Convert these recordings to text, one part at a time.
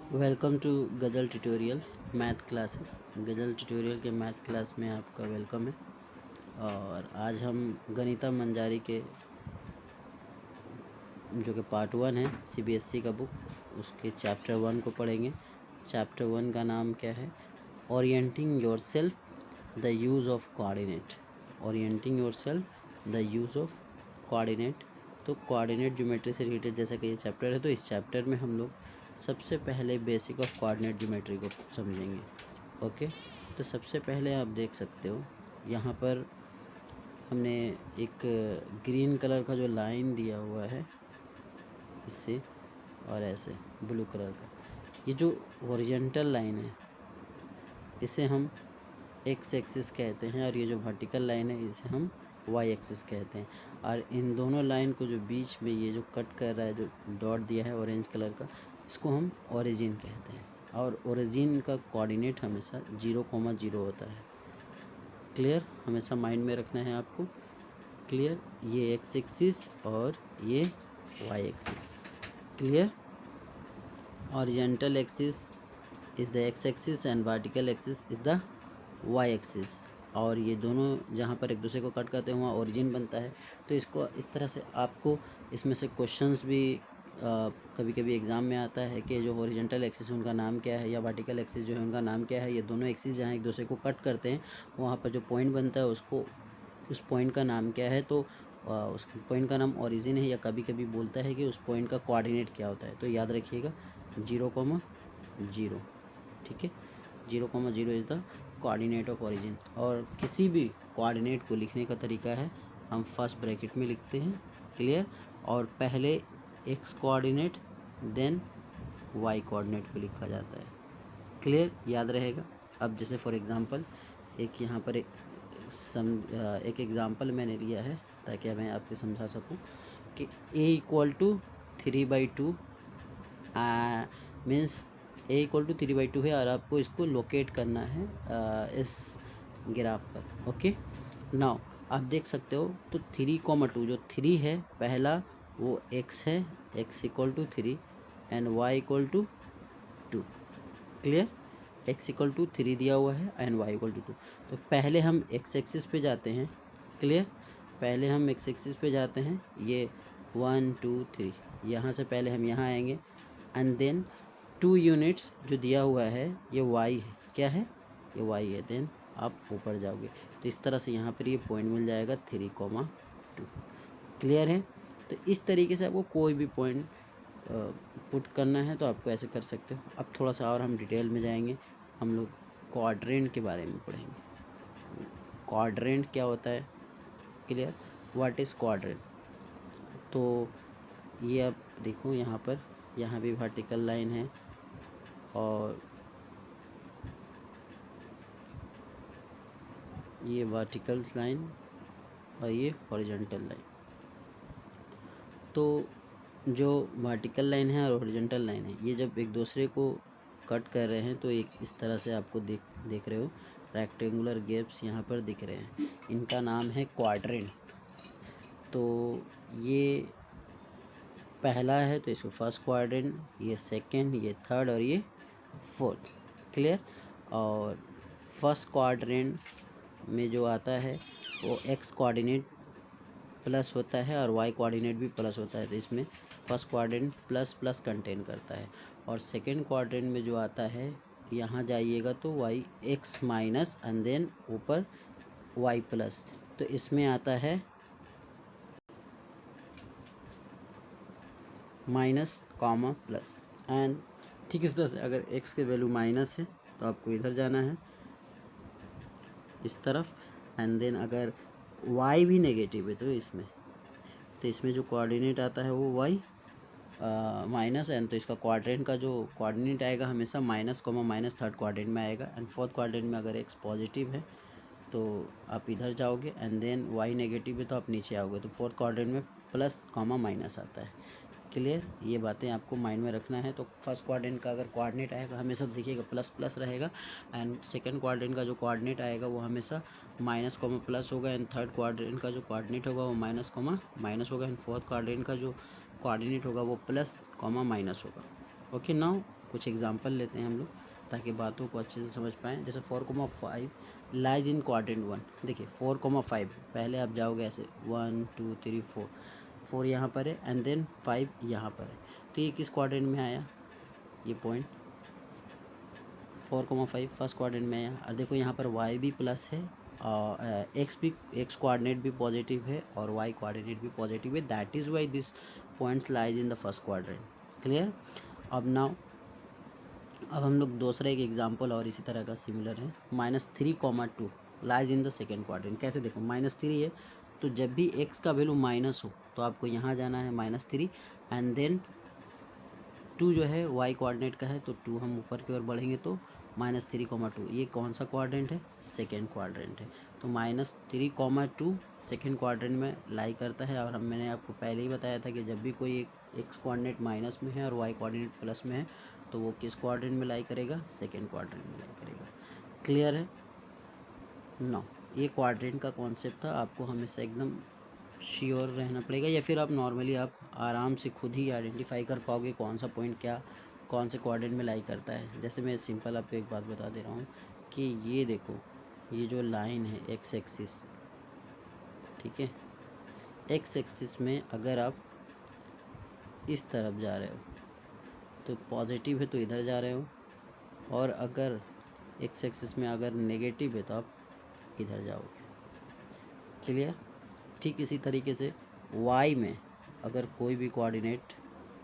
Welcome to Ghazal tutorial math classes. Ghazal tutorial के math class में आपका वेलकम है। और आज हम गणिता मंजारी के जो कि पार्ट 1 है सीबीएसई का बुक, उसके चैप्टर 1 को पढ़ेंगे। चैप्टर 1 का नाम क्या है? Orienting yourself the use of coordinate. Orienting yourself the use of coordinate. तो कोऑर्डिनेट ज्योमेट्री से रिलेटेड जैसा कि ये चैप्टर है, तो इस चैप्टर में हम लोग सबसे पहले बेसिक ऑफ कोऑर्डिनेट ज्योमेट्री को समझेंगे। ओके, तो सबसे पहले आप देख सकते हो यहाँ पर हमने एक ग्रीन कलर का जो लाइन दिया हुआ है इससे, और ऐसे ब्लू कलर का ये जो हॉरिजॉन्टल लाइन है इसे हम एक्स एक्सिस कहते हैं, और ये जो वर्टिकल लाइन है इसे हम वाई एक्सिस कहते हैं। और इन दोनों लाइन को जो बीच में ये जो कट कर रहा है, जो डॉट दिया है ऑरेंज कलर का, इसको हम ओरिजिन कहते हैं। और ओरिजिन का कोऑर्डिनेट हमेशा 0,0 होता है। क्लियर? हमेशा माइंड में रखना है आपको। क्लियर? ये एक्स एक्सिस और ये Y axis. Clear? Horizontal axis is the x axis and vertical axis is the Y axis. और ये दोनों जहाँ पर एक दूसरे को कट करते हैं वहाँ ओरिजिन बनता है। तो इसको इस तरह से आपको इसमें से क्वेश्चंस भी कभी कभी एग्ज़ाम में आता है कि जो हॉरिजॉन्टल एक्सिस उनका नाम क्या है, या वर्टिकल एक्सिस जो है उनका नाम क्या है। ये दोनों एक्सिस जहाँ एक दूसरे को कट करते हैं वहाँ पर जो पॉइंट बनता है उसको, उस पॉइंट का नाम क्या है? तो उस पॉइंट का नाम ओरिजिन है, या कभी कभी बोलता है कि उस पॉइंट का कोऑर्डिनेट क्या होता है। तो याद रखिएगा 0,0। ठीक है, 0,0 is the coordinate of origin. और किसी भी कोऑर्डिनेट को लिखने का तरीका है, हम फर्स्ट ब्रैकेट में लिखते हैं। क्लियर? और पहले X coordinate then Y coordinate को लिखा जाता है। क्लियर? याद रहेगा। अब जैसे फॉर एग्ज़ाम्पल एक यहाँ पर एक एग्ज़ाम्पल मैंने लिया है ताकि मैं आपको समझा सकूं कि a = 3/2 मीन्स a = 3/2 है, और आपको इसको लोकेट करना है इस ग्राफ पर। ओके, नाउ आप देख सकते हो तो 3,2 जो 3 है पहला वो x है, x = 3 and y = 2। Clear? x = 3 दिया हुआ है एंड y = 2। तो पहले हम x एक्सिस पे जाते हैं। क्लियर? पहले हम x एक्सिस पे जाते हैं, ये 1 2 3, यहाँ से पहले हम यहाँ आएंगे एंड देन 2 यूनिट्स जो दिया हुआ है ये y है। क्या है? ये y है। देन आप ऊपर जाओगे तो इस तरह से यहाँ पर ये पॉइंट मिल जाएगा 3,2। क्लियर है? तो इस तरीके से आपको कोई भी पॉइंट पुट करना है तो आपको ऐसे कर सकते हो। अब थोड़ा सा और हम डिटेल में जाएंगे, हम लोग क्वाड्रेंट के बारे में पढ़ेंगे। क्वाड्रेंट क्या होता है? क्लियर? What is quadrant? तो ये अब देखो यहाँ पर, यहाँ भी वर्टिकल लाइन है और ये वर्टिकल लाइन और ये हॉरिजॉन्टल लाइन। तो जो वर्टिकल लाइन है और हॉरिजॉन्टल लाइन है ये जब एक दूसरे को कट कर रहे हैं तो एक इस तरह से आपको देख रहे हो रेक्टेंगुलर गैप्स यहाँ पर दिख रहे हैं, इनका नाम है क्वाड्रेंट। तो ये पहला है तो इसको फर्स्ट क्वाड्रेंट, ये सेकंड, ये थर्ड और ये फोर्थ। क्लियर? और फर्स्ट क्वाड्रेंट में जो आता है वो एक्स कोऑर्डिनेट प्लस होता है और वाई कोऑर्डिनेट भी प्लस होता है। तो इसमें first quadrant plus plus contain करता है। और सेकंड क्वाड्रेंट में जो आता है, यहाँ जाइएगा तो Y X minus and then ऊपर वाई प्लस, तो इसमें आता है माइनस कॉमा प्लस। एंड ठीक इस तरह से अगर एक्स के वैल्यू माइनस है तो आपको इधर जाना है इस तरफ, एंड देन अगर वाई भी नेगेटिव है तो इसमें जो कोऑर्डिनेट आता है वो वाई माइनस एन। तो इसका क्वाड्रेंट का जो कोऑर्डिनेट आएगा हमेशा minus comma minus third quadrant में आएगा। एंड फोर्थ क्वाड्रेंट में अगर एक्स पॉजिटिव है तो आप इधर जाओगे, एंड देन वाई नेगेटिव है तो आप नीचे आओगे। तो फोर्थ क्वाड्रेंट में प्लस कॉमा माइनस आता है। क्लियर? ये बातें आपको माइंड में रखना है। तो फर्स्ट क्वाड्रेंट का अगर कोऑर्डिनेट आएगा हमेशा देखिएगा प्लस प्लस रहेगा, एंड सेकंड क्वाड्रेंट का जो कोऑर्डिनेट आएगा वो हमेशा माइनस कॉमा प्लस होगा, एंड थर्ड क्वाड्रेंट का जो कोऑर्डिनेट होगा वो माइनस कॉमा होगा, एंड फोर्थ क्वाड्रेंट का जो कोऑर्डिनेट होगा वो प्लस कॉमा माइनस होगा। ओके, नाउ कुछ एग्जांपल लेते हैं हम लोग ताकि बातों को अच्छे से समझ पाएँ। जैसे 4,5 लाइज इन क्वाड्रेंट 1। देखिए 4,5 पहले आप जाओगे ऐसे 1 2 3 4, 4 यहाँ पर है एंड देन 5 यहाँ पर है। तो ये किस क्वाड्रेंट में आया, ये पॉइंट 4,5 फर्स्ट क्वाड्रेंट में आया। और देखो यहाँ पर y भी प्लस है और x कोऑर्डिनेट भी पॉजिटिव है और y कोऑर्डिनेट भी पॉजिटिव है। That is why this points lies in the first quadrant. Clear. अब हम लोग दूसरा एक एग्जांपल और इसी तरह का सिमिलर है। -3,2 lies in the second quadrant. कैसे देखो, -3 है तो जब भी x का वैल्यू माइनस हो तो आपको यहाँ जाना है -3 एंड देन 2 जो है y कोऑर्डिनेट का है तो 2 हम ऊपर की ओर बढ़ेंगे तो -3,2। ये कौन सा क्वाड्रेंट है, सेकेंड क्वाड्रेंट है। तो -3,2 सेकेंड क्वाड्रेंट में लाई करता है। और मैंने आपको पहले ही बताया था कि जब भी कोई एक x कोऑर्डिनेट माइनस में है और y कोऑर्डिनेट प्लस में है तो वो किस क्वाड्रेंट में लाई करेगा, सेकेंड क्वाड्रेंट में लाई करेगा। क्लियर है ना। ये क्वाड्रेंट का कॉन्सेप्ट था, आपको हमेशा एकदम श्योर रहना पड़ेगा या फिर आप नॉर्मली आप आराम से खुद ही आइडेंटिफाई कर पाओगे कौन सा पॉइंट क्या कौन से क्वाड्रेंट में लाई करता है। जैसे मैं सिंपल आपको एक बात बता दे रहा हूँ कि ये देखो, ये जो लाइन है एक्स एक्सिस, ठीक है, एक्स एक्सिस में अगर आप इस तरफ जा रहे हो तो पॉजिटिव है तो इधर जा रहे हो, और अगर एक्स एक्सिस में अगर नेगेटिव है तो आप इधर जाओगे। क्लियर। ठीक इसी तरीके से y में अगर कोई भी कोऑर्डिनेट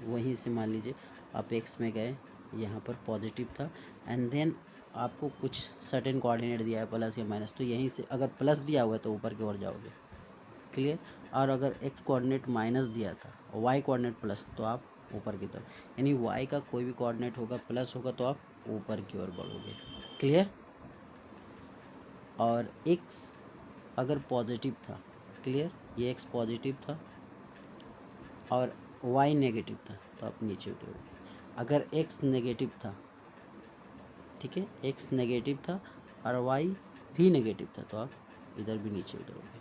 वहीं से मान लीजिए आप x में गए, यहाँ पर पॉजिटिव था एंड देन आपको कुछ सर्टेन कोऑर्डिनेट दिया है प्लस या माइनस, तो यहीं से अगर प्लस दिया हुआ है तो ऊपर की ओर जाओगे। क्लियर। और अगर x कोऑर्डिनेट माइनस दिया था और y कोऑर्डिनेट प्लस तो आप ऊपर की तरफ, यानी y का कोई भी कोऑर्डिनेट होगा प्लस होगा तो आप ऊपर की ओर बढ़ोगे। क्लियर। और x अगर पॉजिटिव था, क्लियर, ये x पॉजिटिव था और y नेगेटिव था तो आप नीचे उतरोगे। अगर x नेगेटिव था, ठीक है, x नेगेटिव था और y भी नेगेटिव था तो आप इधर भी नीचे उतरोगे।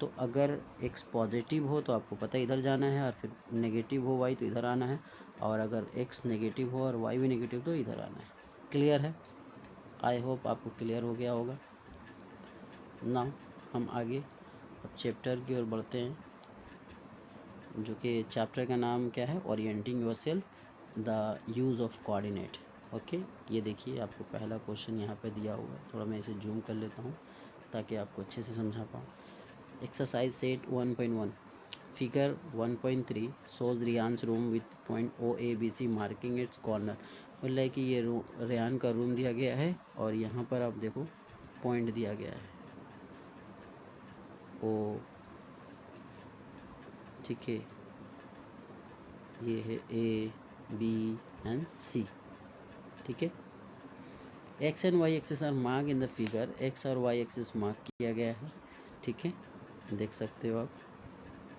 तो अगर x पॉजिटिव हो तो आपको पता है इधर जाना है, और फिर नेगेटिव हो y तो इधर आना है, और अगर x नेगेटिव हो और y भी नेगेटिव तो इधर आना है। क्लियर है। आई होप आपको क्लियर हो गया होगा ना। हम आगे अब चैप्टर की ओर बढ़ते हैं, जो कि चैप्टर का नाम क्या है, orienting yourself the use of coordinate. Okay, ये देखिए आपको पहला क्वेश्चन यहाँ पे दिया हुआ है, थोड़ा मैं इसे जूम कर लेता हूँ ताकि आपको अच्छे से समझा पाऊँ। Exercise set 1.1 figure 1.3 shows Ryan's room with point OABC marking its corner. बोल रहा है कि ये रेयान का रूम दिया गया है और यहाँ पर आप देखो पॉइंट दिया गया है ओ, ठीक है, ये है A B एंड C, ठीक है। X and Y axis are mark in the figure, X और वाई एक्सिस मार्क किया गया है, ठीक है, देख सकते हो आप,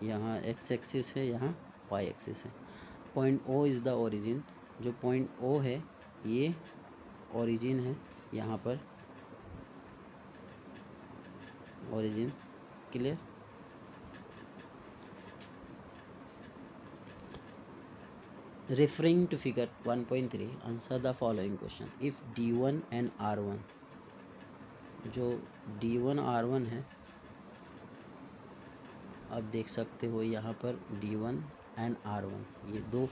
यहाँ एक्स एक्सिस है, यहाँ वाई एक्सिस है। Point O is the origin, जो पॉइंट O है ये ओरिजिन है, यहाँ पर origin. Clear. Referring to figure 1.3, answer the following question. If D1 and R1, जो D1 R1 है, आप देख सकते हो यहाँ पर D1 एंड R1, ये दो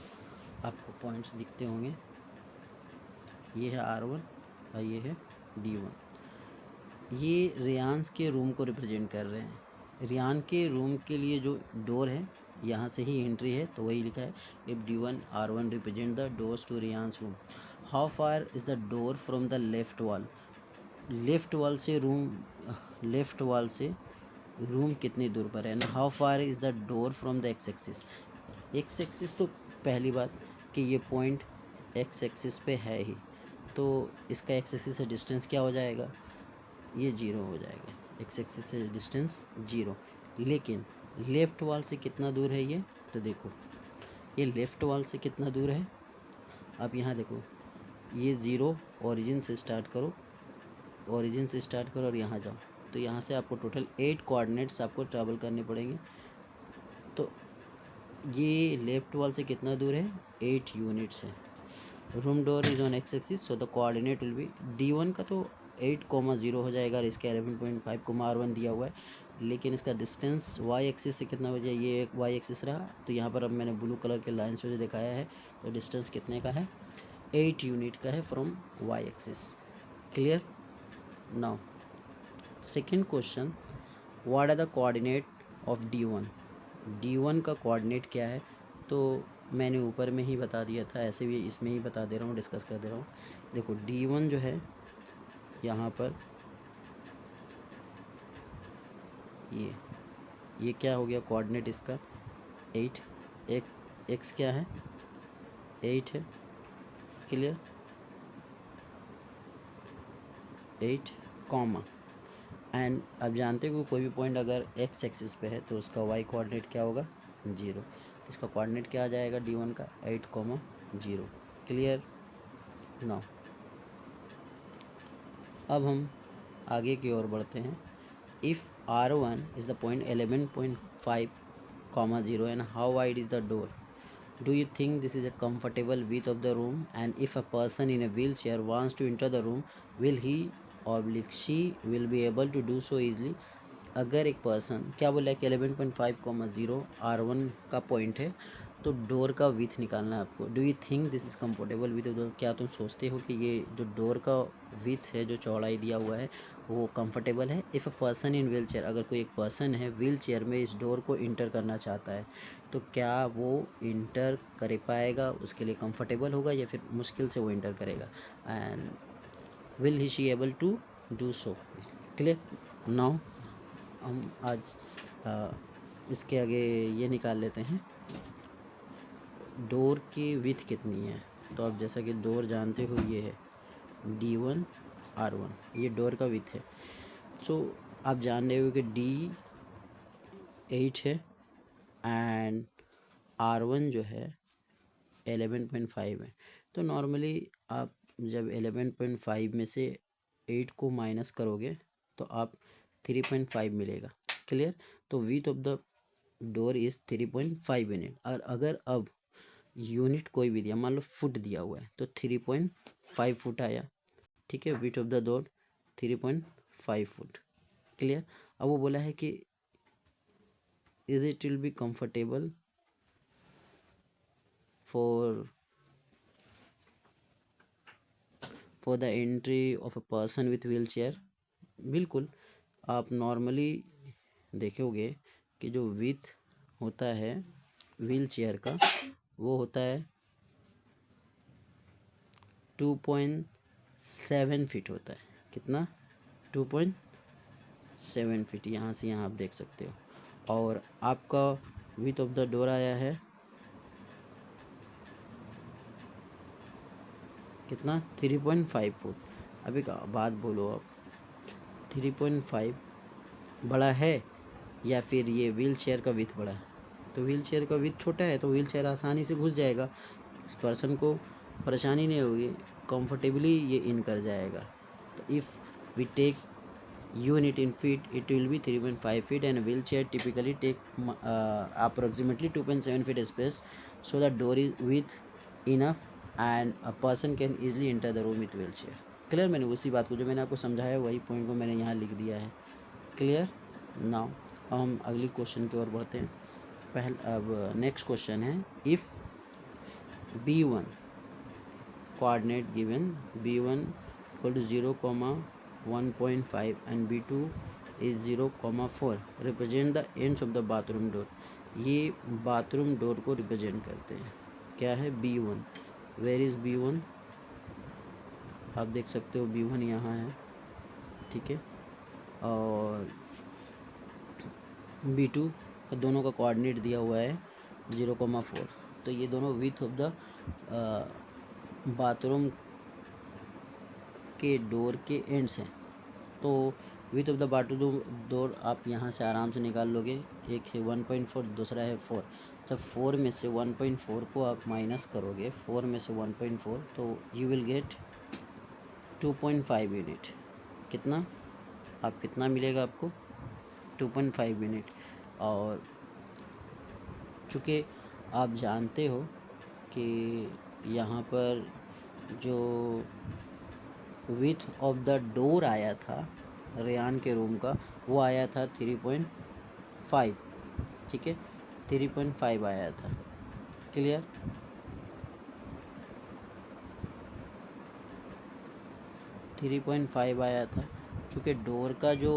आपको पॉइंट्स दिखते होंगे, ये है R1 और ये है D1। ये रियान्स के रूम को रिप्रेजेंट कर रहे हैं। रियान के रूम के लिए जो डोर है यहाँ से ही एंट्री है, तो वही लिखा है if D1 R1 represent the doors to Ryan's room, how far is the door from the left wall. Left wall से रूम कितनी दूर पर है, how far is the door from the x axis. X axis तो पहली बात कि ये पॉइंट एक्स एक्सिस पे है ही, तो इसका एक्स एक्सिस से डिस्टेंस क्या हो जाएगा, ये 0 हो जाएगा, एक्स एक्सिस से डिस्टेंस 0। लेकिन लेफ़्ट वॉल से कितना दूर है ये, तो देखो ये लेफ़्ट वॉल से कितना दूर है, आप यहाँ देखो, ये 0 ओरिजिन से स्टार्ट करो, और यहाँ जाओ, तो यहाँ से आपको टोटल 8 कोऑर्डिनेट्स आपको ट्रैवल करने पड़ेंगे। तो ये लेफ़्ट वॉल से कितना दूर है, 8 यूनिट्स है। Room door is on x axis, so the coordinate will be D1 का तो 8,0 हो जाएगा और इसका 11.5 R1 दिया हुआ है, लेकिन इसका डिस्टेंस वाई एक्सिस से कितना हो जाए, ये एक वाई एक्सिस रहा, तो यहाँ पर अब मैंने ब्लू कलर के लाइन से जो दिखाया है, तो डिस्टेंस कितने का है, 8 यूनिट का है from Y axis. Clear. Now second question, what are the coordinate of D1। D1 का कोऑर्डिनेट क्या है, तो मैंने ऊपर में ही बता दिया था, ऐसे भी इसमें ही बता दे रहा हूँ, डिस्कस कर दे रहा हूँ। देखो D1 जो है यहाँ पर ये क्या हो गया कोऑर्डिनेट इसका 8, एक एक्स क्या है 8 है। क्लियर। 8 कॉमा एंड अब जानते हो कोई भी पॉइंट अगर एक्स एक्सिस पे है तो उसका वाई कोऑर्डिनेट क्या होगा 0, इसका कोऑर्डिनेट क्या आ जाएगा D1 का 8,0। क्लियर। नाउ अब हम आगे की ओर बढ़ते हैं। If R1 is the point 11.5, 0 and how wide is the door? Do you think this is a comfortable width of the room? And if a person in a wheelchair wants to enter the room, will he or she will be able to do so easily? अगर एक person क्या बोला है कि 11.5, 0 R1 का point है, तो door का विथ निकालना है आपको। Do you think this is comfortable with door? क्या तुम सोचते हो कि ये जो डोर का विथ है, जो चौड़ाई दिया हुआ है, वो कंफर्टेबल है? If a person in wheel chair, अगर कोई एक पर्सन है व्हील चेयर में इस डोर को इंटर करना चाहता है, तो क्या वो इंटर कर पाएगा, उसके लिए कंफर्टेबल होगा या फिर मुश्किल से वो इंटर करेगा? And will he she able to do so? Clear. Now हम आज इसके आगे ये निकाल लेते हैं, डोर की विथ कितनी है। तो आप जैसा कि डोर जानते हो ये है D1 R1, ये डोर का विथ है। सो आप जान रहे हो कि D8 है एंड R1 जो है 11.5 है। तो नॉर्मली आप जब 11.5 में से 8 को माइनस करोगे तो आप 3.5 मिलेगा। क्लियर। तो with of the door is 3.5 unit. और अगर अब यूनिट कोई भी दिया, मान लो फुट दिया हुआ है, तो 3.5 फुट आया। ठीक है। With of the door 3.5 foot. Clear. अब वो बोला है कि is it will be comfortable for the entry of a person with wheel chair. बिल्कुल। आप नॉर्मली देखोगे कि जो विथ होता है व्हील चेयर का, वो होता है 2.7 फीट होता है। कितना? 2.7 फीट। यहाँ से यहाँ आप देख सकते हो। और आपका विथ ऑफ द डोर आया है कितना? 3.5 फुट। अभी का बात बोलो आप, 3.5 बड़ा है या फिर ये व्हील चेयर का विथ बड़ा है? तो व्हील चेयर का विथ छोटा है, तो व्हील चेयर आसानी से घुस जाएगा, इस पर्सन को परेशानी नहीं होगी, कंफर्टेबली ये इन कर जाएगा। तो if we take unit in feet, it will be 3.5 feet and a wheelchair typically take approximately 2.7 feet space, so the door is width enough and a person can easily enter the room with wheelchair. Clear. मैंने उसी बात को जो मैंने आपको समझाया वही point को मैंने यहाँ लिख दिया है। क्लियर। नाउ हम अगली क्वेश्चन की ओर बढ़ते हैं। अब नेक्स्ट क्वेश्चन है, if B1 coordinate given B1 equal to 0,1.5 and B2 is 0,4 represent the ends of the bathroom door। ये बाथरूम डोर को रिप्रेजेंट करते हैं। क्या है? B1। Where is B1? आप देख सकते हो B1 यहाँ है। ठीक है। और B2 का दोनों का कोऑर्डिनेट दिया हुआ है 0,4। तो ये दोनों विथ ऑफ द बाथरूम के डोर के एंड्स हैं। तो with of the bathroom door आप यहाँ से आराम से निकाल लोगे। एक है 1.4, दूसरा है 4। जब 4 में से 1.4 को आप माइनस करोगे, 4 में से 1.4, तो यू विल गेट 2.5 यूनिट। कितना? आप कितना मिलेगा आपको? 2.5 यूनिट। और चूँकि आप जानते हो कि यहाँ पर जो विथ ऑफ द डोर आया था रेयान के रूम का, वो आया था 3.5, ठीक है, 3.5 आया था। क्लियर? थ्री पॉइंट फाइव आया था। चूँकि डोर का जो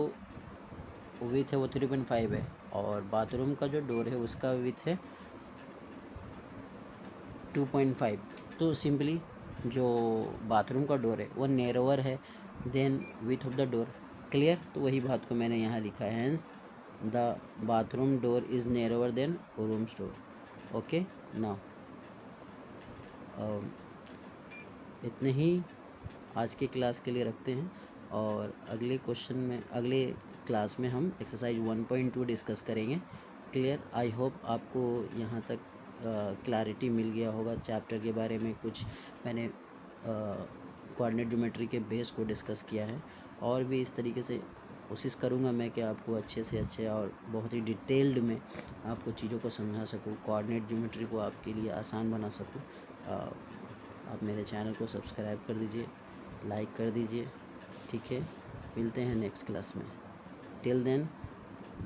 विथ है वो 3.5 है और बाथरूम का जो डोर है उसका विथ है 2.5, तो सिंपली जो बाथरूम का डोर है वो नैरोअर है than width of the door. Clear? तो वही बात को मैंने यहाँ लिखा है, hence the bathroom door is narrower than rooms door. Okay, now इतने ही आज की क्लास के लिए रखते हैं और अगले क्वेश्चन में, अगले क्लास में हम एक्सरसाइज 1.2 डिस्कस करेंगे। क्लियर? आई होप आपको यहाँ तक क्लैरिटी मिल गया होगा चैप्टर के बारे में। कुछ मैंने कोऑर्डिनेट ज्योमेट्री के बेस को डिस्कस किया है और भी इस तरीके से कोशिश करूँगा मैं कि आपको अच्छे से अच्छे और बहुत ही डिटेल्ड में आपको चीज़ों को समझा सकूँ, कोऑर्डिनेट ज्योमेट्री को आपके लिए आसान बना सकूँ। आप मेरे चैनल को सब्सक्राइब कर दीजिए, लाइक कर दीजिए, ठीक है। मिलते हैं नेक्स्ट क्लास में। Till then,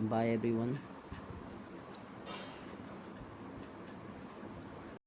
bye everyone.